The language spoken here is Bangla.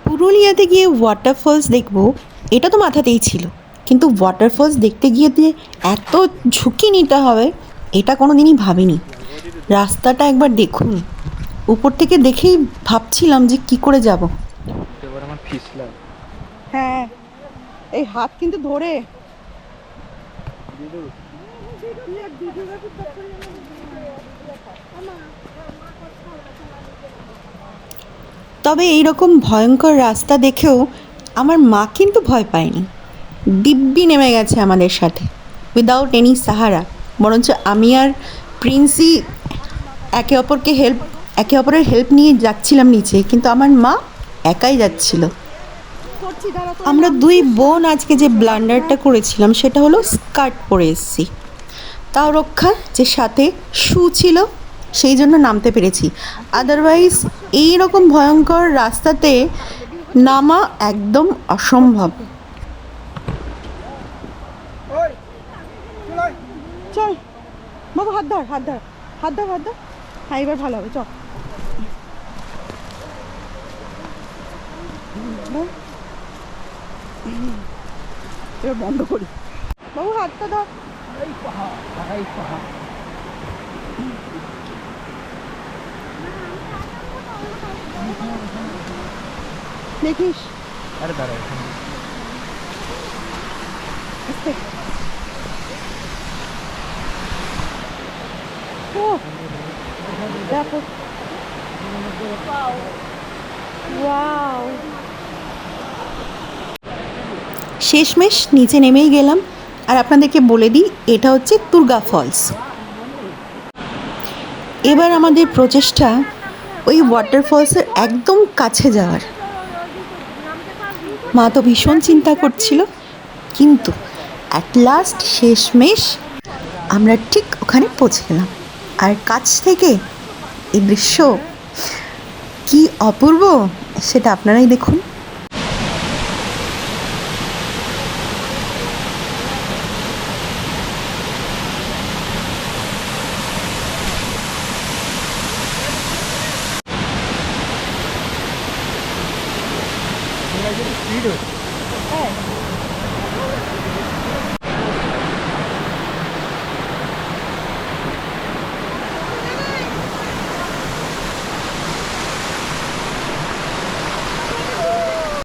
পুরুলিয়াতে গিয়ে ওয়াটারফলস দেখবো এটা তো মাথাতেই ছিল, কিন্তু ওয়াটারফলস দেখতে গিয়ে যে এত ঝুঁকি নিতে হবে এটা কোনো দিনই ভাবিনি। রাস্তাটা একবার দেখুন, উপর থেকে দেখেই ভাবছিলাম যে কি করে যাব। এবার আমার ফিসলাম। হ্যাঁ, এই হাত কিন্তু ধরে। তবে এইরকম ভয়ঙ্কর রাস্তা দেখেও আমার মা কিন্তু ভয় পায়নি, দিব্যি নেমে গেছে আমাদের সাথে উইদাউট এনি সাহারা। বরঞ্চ আমি আর প্রিন্সি একে অপরের হেল্প নিয়ে যাচ্ছিলাম নিচে, কিন্তু আমার মা একাই যাচ্ছিল। আমরা দুই বোন আজকে যে ব্লান্ডারটা করেছিলাম সেটা হলো স্কার্ট পরে এসেছি, তাও রক্ষা যে সাথে শু ছিল, সেই জন্য নামতে পেরেছি। আদারওয়াইজ এই রকম ভয়ঙ্কর রাস্তাতে নামা একদম অসম্ভব। চল বাবু, হাত ধর হাত ধর হাত ধর হাত ধর। হ্যাঁ, এবার ভালো হবে, চল। এবার বন্ধ করি। বাবু হাতটা ধর। দেখিস। আরে দাঁড়া, দেখো, ওয়াও। শেষমেশ নিচে নেমেই গেলাম। আর আপনাদেরকে বলে দিই, এটা হচ্ছে তুর্গা ফলস। এবার আমাদের প্রচেষ্টা ওই ওয়াটারফলসের একদম কাছে যাওয়ার। মা তো ভীষণ চিন্তা করছিল, কিন্তু অ্যাট লাস্ট শেষমেশ আমরা ঠিক ওখানে পৌঁছে গেলাম। আর কাছ থেকে এই দৃশ্য কি অপূর্ব সেটা আপনারাই দেখুন। স্পিড হচ্ছে।